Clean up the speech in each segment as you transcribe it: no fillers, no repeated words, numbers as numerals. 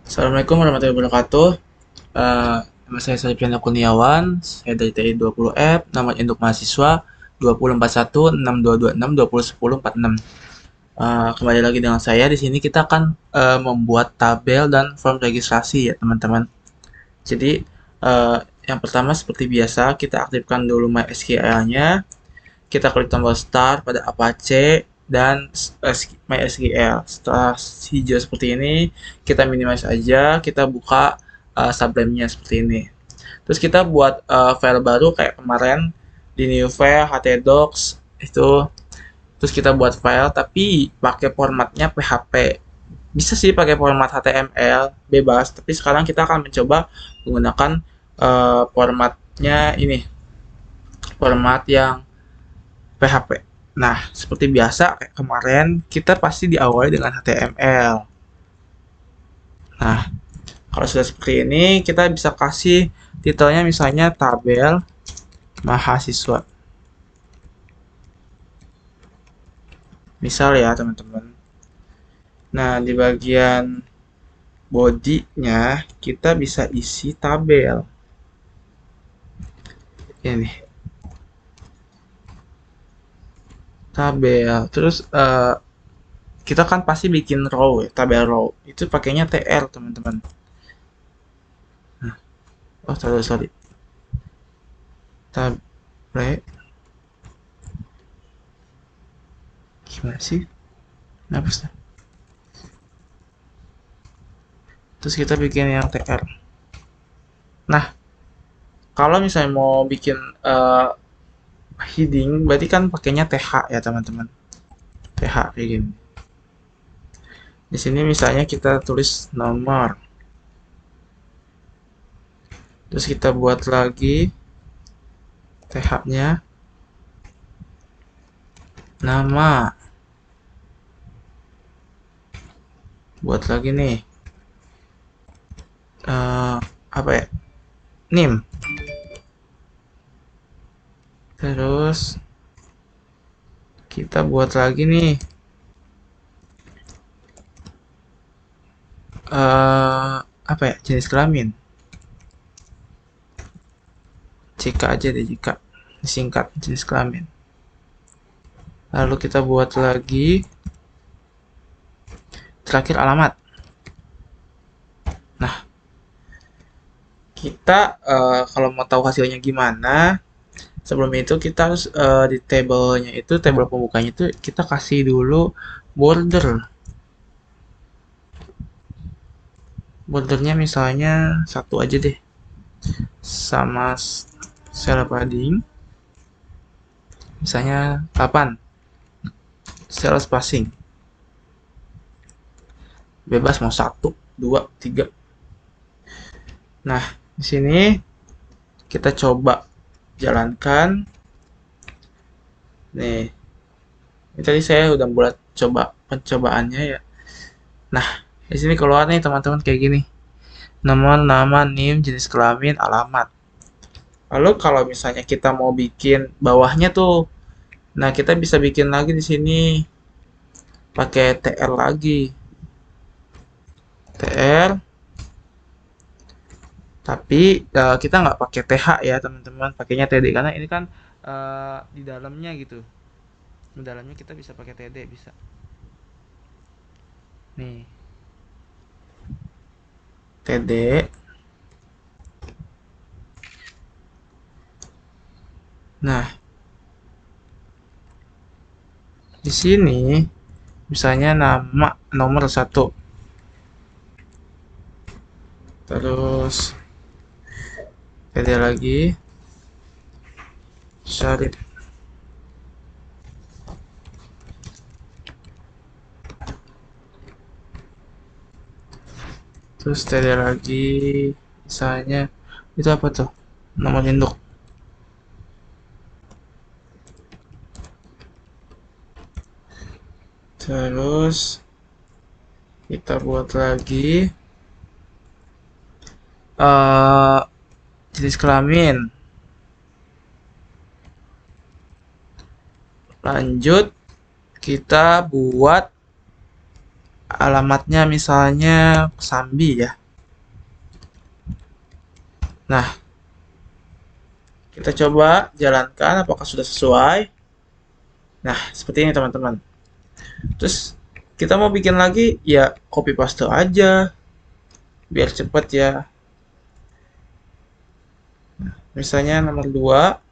Assalamualaikum warahmatullahi wabarakatuh. Nama saya Sarifyana Kurniawan, saya dari TI 20F, nama induk mahasiswa 20416226201046. Kembali lagi dengan saya. Di sini kita akan membuat tabel dan form registrasi ya teman-teman. Jadi yang pertama seperti biasa kita aktifkan dulu MySQL-nya. Kita klik tombol start pada Apache dan MySQL. Setelah hijau seperti ini, kita minimize aja, kita buka Sublime-nya seperti ini. Terus kita buat file baru kayak kemarin di new file htdocs itu. Terus kita buat file tapi pakai formatnya PHP. Bisa sih pakai format HTML bebas, tapi sekarang kita akan mencoba menggunakan formatnya ini, format yang PHP. Nah, seperti biasa kayak kemarin, kita pasti diawali dengan HTML. Nah, kalau sudah seperti ini, kita bisa kasih titelnya misalnya tabel mahasiswa. Misal ya, teman-teman. Nah, di bagian body-nya, kita bisa isi tabel. Ini, tabel. Terus, kita kan pasti bikin row ya, tabel row. Itu pakainya TR, teman-teman. Nah, oh, sorry. Tabel, gimana sih? Kenapa sih? Terus kita bikin yang TR. Nah, kalau misalnya mau bikin heading, berarti kan pakainya TH ya teman-teman. TH kayak gini. Di sini misalnya kita tulis nomor. Terus kita buat lagi TH-nya nama. Buat lagi nih. Apa ya? Name. Terus kita buat lagi nih apa ya, jenis kelamin. Jika aja deh, jika disingkat jenis kelamin. Lalu kita buat lagi terakhir alamat. Nah, kita kalau mau tahu hasilnya gimana, sebelum itu kita harus di tabelnya itu, tabel pembukanya itu kita kasih dulu border. Bordernya misalnya satu aja deh, sama cell padding misalnya 8, cell spacing bebas mau 1, 2, 3. Nah, di sini kita coba jalankan. Nih, ini tadi saya udah buat coba pencobaannya ya. Nah, di sini keluar nih teman-teman kayak gini. Nomor, nama, NIM, jenis kelamin, alamat. Lalu kalau misalnya kita mau bikin bawahnya tuh, nah kita bisa bikin lagi di sini pakai TR lagi. TR, tapi kita nggak pakai TH ya teman-teman, pakainya TD karena ini kan di dalamnya gitu. Di dalamnya kita bisa pakai TD bisa. Nih, TD. Nah, di sini misalnya nama nomor 1. Terus TD lagi Syarif. Terus TD lagi misalnya itu apa tuh? Nomor induk. Terus kita buat lagi eh jenis kelamin. Lanjut kita buat alamatnya misalnya Sambi ya. Nah, kita coba jalankan apakah sudah sesuai. Nah, seperti ini teman-teman. Terus kita mau bikin lagi ya copy paste aja biar cepet ya. Misalnya nomor 2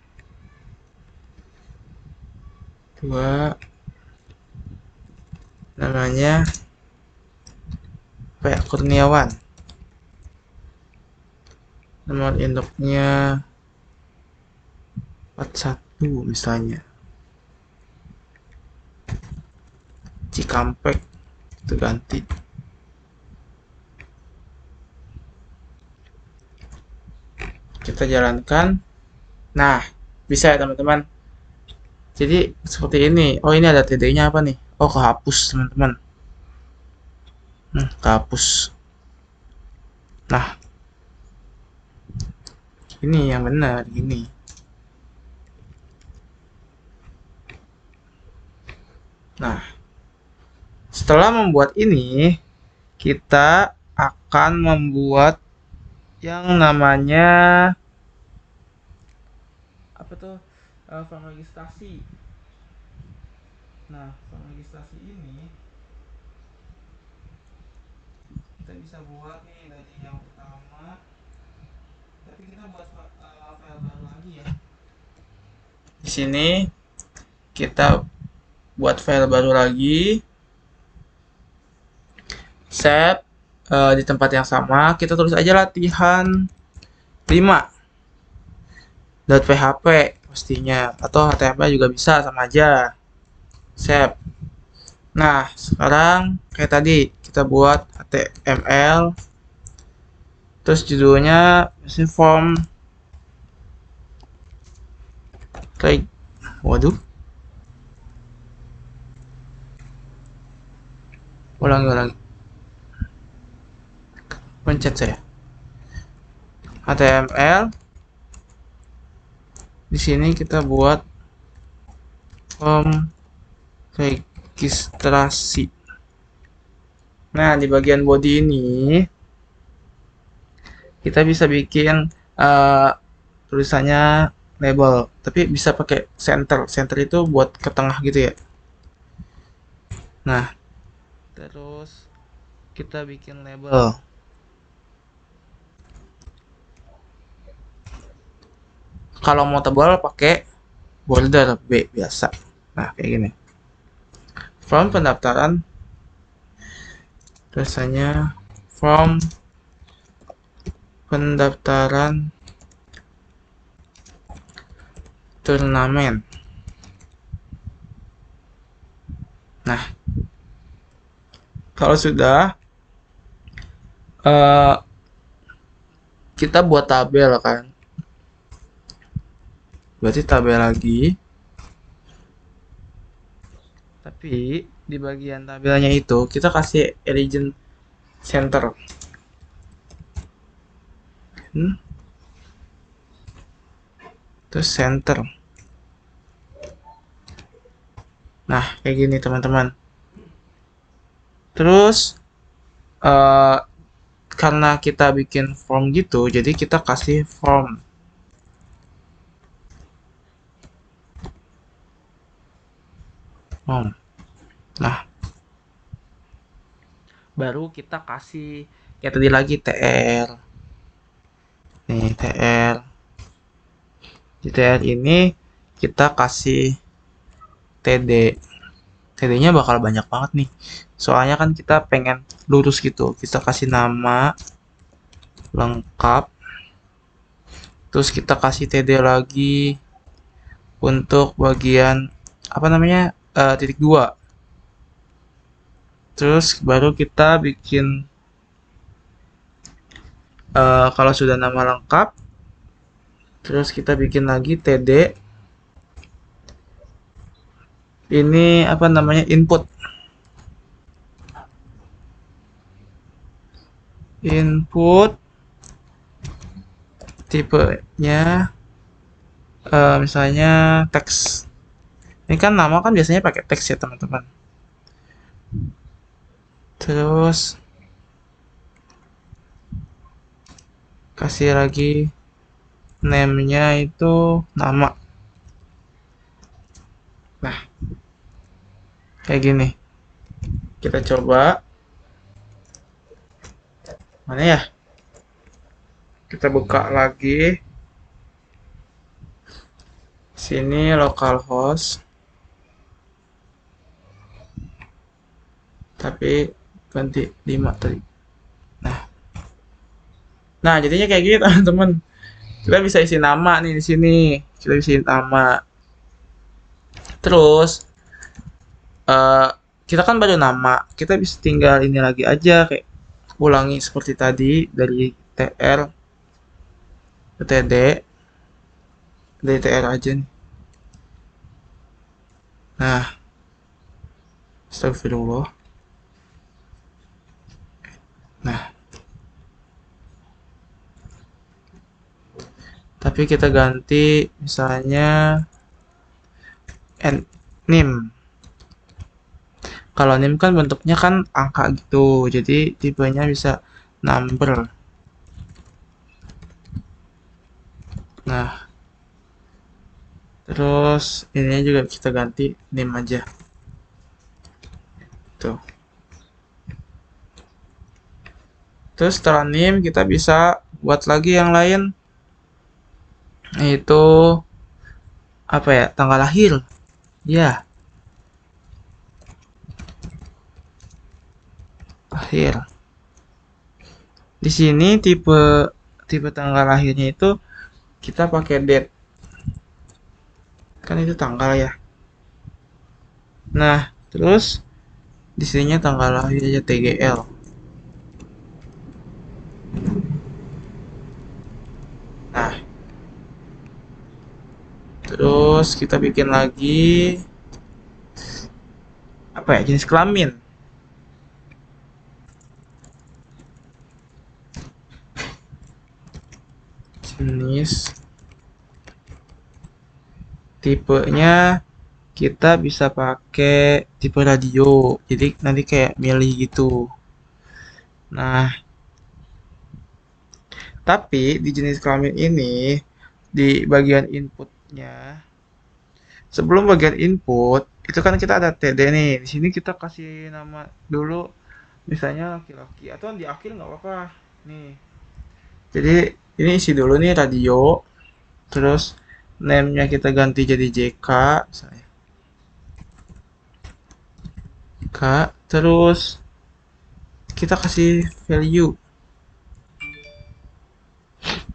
namanya Pak Kurniawan. Nomor induknya 41 misalnya. Cikampek itu ganti. Kita jalankan. Nah, bisa ya teman-teman. Jadi seperti ini. Oh, ini ada TD-nya apa nih? Oh, kehapus teman-teman. Kehapus. Nah, ini yang benar ini. Nah, setelah membuat ini, kita akan membuat yang namanya apa tuh? Form registrasi. Nah, form registrasi ini kita bisa buat nih dari yang pertama, tapi kita buat file baru lagi ya. Di sini kita buat file baru lagi, save di tempat yang sama, kita tulis aja latihan 5.php pastinya, atau HTML juga bisa, sama aja. Save. Nah, sekarang kayak tadi kita buat HTML, terus judulnya form kayak, waduh, ulangi, pencet saya. HTML, di sini kita buat form registrasi. Nah, di bagian body ini kita bisa bikin tulisannya label, tapi bisa pakai center. Center itu buat ke tengah gitu ya. Nah, terus kita bikin label. Kalau mau tebal pakai border B biasa. Nah, kayak gini. From pendaftaran, biasanya from pendaftaran turnamen. Nah, kalau sudah kita buat tabel kan. Berarti tabel lagi. Tapi di bagian tabelnya itu kita kasih origin center. Terus center. Nah, kayak gini teman-teman. Terus karena kita bikin form gitu, jadi kita kasih form. Nah, baru kita kasih kayak tadi lagi TR. Nih, TR. Di TR ini kita kasih TD. TD-nya bakal banyak banget nih. Soalnya kan kita pengen lurus gitu. Kita kasih nama lengkap. Terus kita kasih TD lagi untuk bagian apa namanya? Titik 2. Terus baru kita bikin kalau sudah nama lengkap, terus kita bikin lagi TD. Ini apa namanya? Input. Tipenya misalnya teks. Ini kan nama kan biasanya pakai teks ya teman-teman. Terus kasih lagi name-nya itu nama. Nah, kayak gini. Kita coba. Mana ya? Kita buka lagi. Sini localhost. Tapi ganti 5 tadi. Nah, jadinya kayak gini teman-teman. Kita bisa isi nama nih di sini. Kita bisa isi nama. Terus eh kita kan baru nama. Kita bisa tinggal ini lagi aja kayak ulangi seperti tadi dari TR ke TD. Dari TR aja nih. Nah, astagfirullah. Nah, tapi kita ganti misalnya nim. Kalau nim kan bentuknya kan angka gitu, jadi tipenya bisa number. Nah, terus ini juga kita ganti nim aja. Tuh. Terus setelah nim kita bisa buat lagi yang lain, yaitu apa ya, tanggal lahir. Ya, lahir. Di sini tipe tipe tanggal lahirnya itu kita pakai date. Kan itu tanggal ya. Nah, terus di sininya tanggal lahir aja TGL. Nah, terus kita bikin lagi apa ya, jenis kelamin. Jenis tipenya kita bisa pakai tipe radio. Jadi nanti kayak milih gitu. Nah, tapi di jenis kelamin ini di bagian inputnya, sebelum bagian input itu kan kita ada TD nih. Di sini kita kasih nama dulu, misalnya laki-laki atau di akhir nggak apa-apa. Nih. Jadi ini isi dulu nih radio, terus name-nya kita ganti jadi JK, misalnya. K, terus kita kasih value.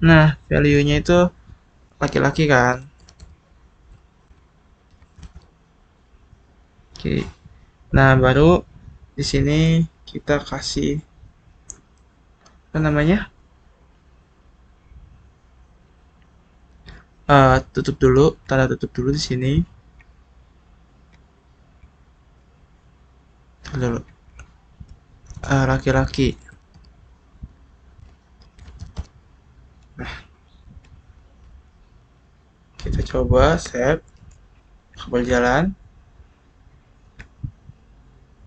Nah, value-nya itu laki-laki kan. Oke. Nah, baru di sini kita kasih apa namanya? Tutup dulu, tanda tutup dulu di sini. Dulu. Laki-laki. Nah, kita coba save, berjalan.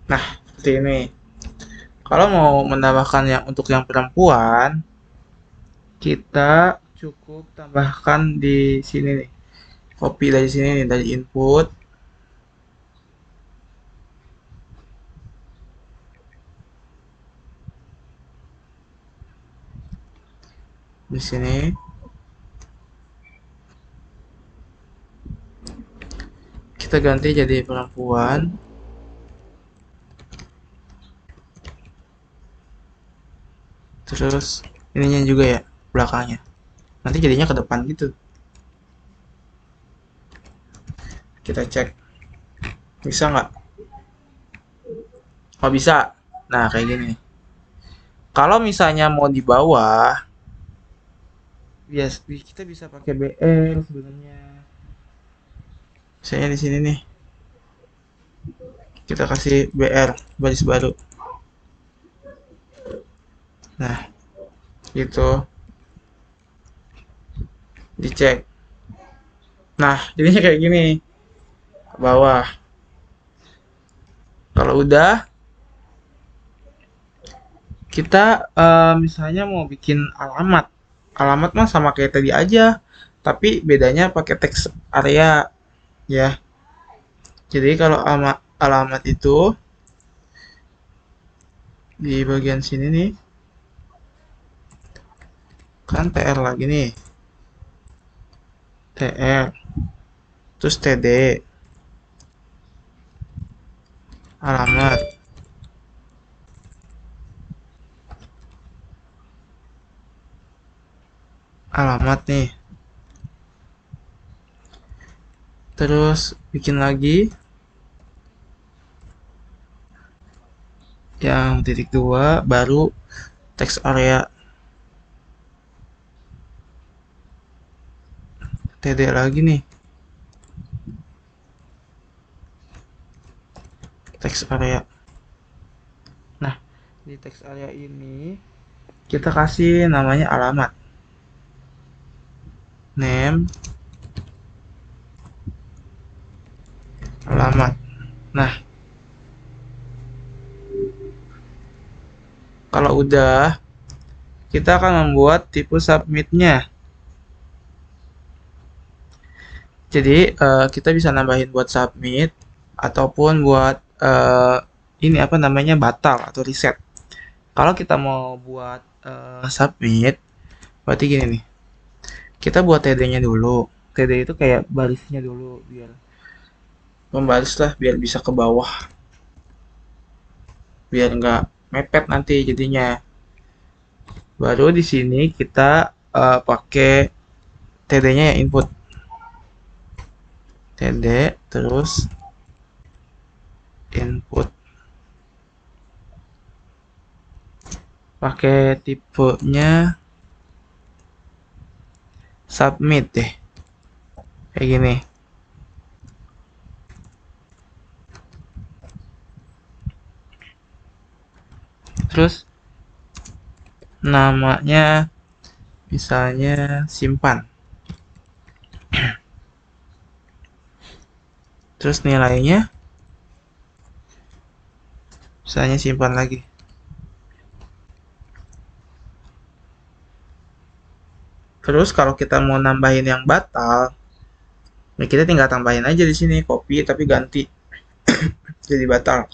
Nah, seperti ini. Kalau mau menambahkan yang untuk yang perempuan, kita cukup tambahkan di sini nih. Copy dari sini nih, dari input. Di sini. Kita ganti jadi perempuan. Terus ininya juga ya, belakangnya. Nanti jadinya ke depan gitu. Kita cek. Bisa nggak? Oh bisa. Nah, kayak gini. Kalau misalnya mau di bawah, kita bisa pakai BL sebenarnya. Misalnya di sini nih. Kita kasih BR, baris baru. Nah, gitu. Dicek. Nah, jadinya kayak gini. Ke bawah. Kalau udah, kita misalnya mau bikin alamat. Alamat mah sama kayak tadi aja, tapi bedanya pakai teks area ya. Jadi kalau alamat itu di bagian sini nih, kan TR lagi nih. TR, terus TD, alamat. Alamat nih. Terus bikin lagi yang titik 2 baru text area TD lagi nih, text area. Nah, di text area ini kita kasih namanya alamat, name, alamat. Nah, kalau udah, kita akan membuat tipe submitnya. Jadi kita bisa nambahin buat submit ataupun buat ini apa namanya batal atau reset. Kalau kita mau buat submit, berarti gini nih. Kita buat TD-nya dulu. TD itu kayak barisnya dulu biar membaris lah, biar bisa ke bawah, biar nggak mepet nanti jadinya. Baru di sini kita pakai TD-nya ya input. TD terus input. Pakai tipenya submit deh. Kayak gini. Terus namanya misalnya simpan. Terus nilainya misalnya simpan lagi. Terus kalau kita mau nambahin yang batal, ya kita tinggal tambahin aja di sini, copy tapi ganti jadi batal.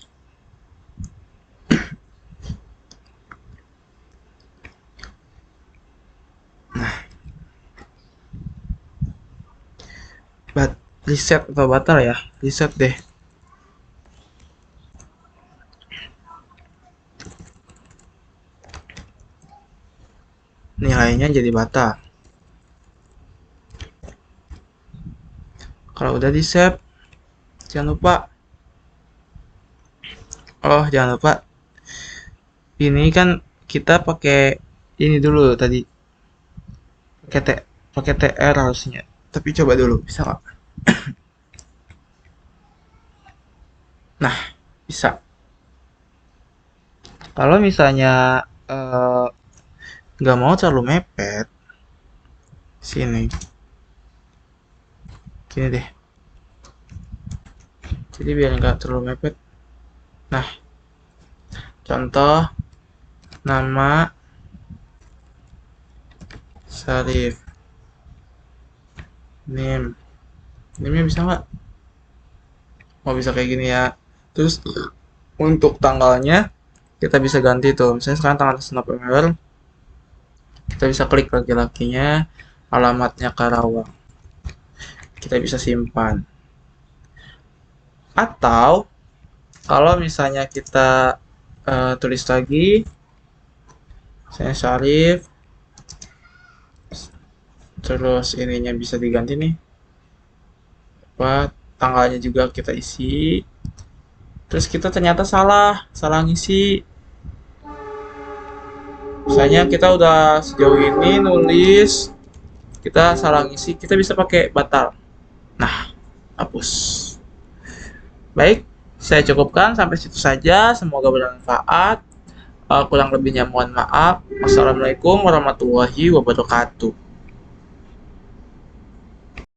Reset atau batal ya, reset deh. Nilainya jadi batal. Kalau udah di save, jangan lupa, jangan lupa, ini kan kita pakai ini dulu tadi, pakai TR harusnya. Tapi coba dulu, bisa nggak? Nah, bisa. Kalau misalnya nggak mau terlalu mepet, sini, gini deh. Jadi biar nggak terlalu mepet. Nah, contoh nama Sarif, name, name-nya bisa nggak? Mau bisa kayak gini ya. Terus untuk tanggalnya kita bisa ganti tuh. Misalnya sekarang tanggal 1 November, kita bisa klik laki-lakinya, alamatnya Karawang. Kita bisa simpan. Atau kalau misalnya kita tulis lagi, misalnya Syarif, terus ininya bisa diganti nih, apa tanggalnya juga kita isi. Terus kita ternyata salah ngisi. Misalnya kita udah sejauh ini nulis, kita salah ngisi, kita bisa pakai batal. Nah, hapus. Baik, saya cukupkan sampai situ saja. Semoga bermanfaat. Kurang lebihnya mohon maaf. Wassalamualaikum warahmatullahi wabarakatuh.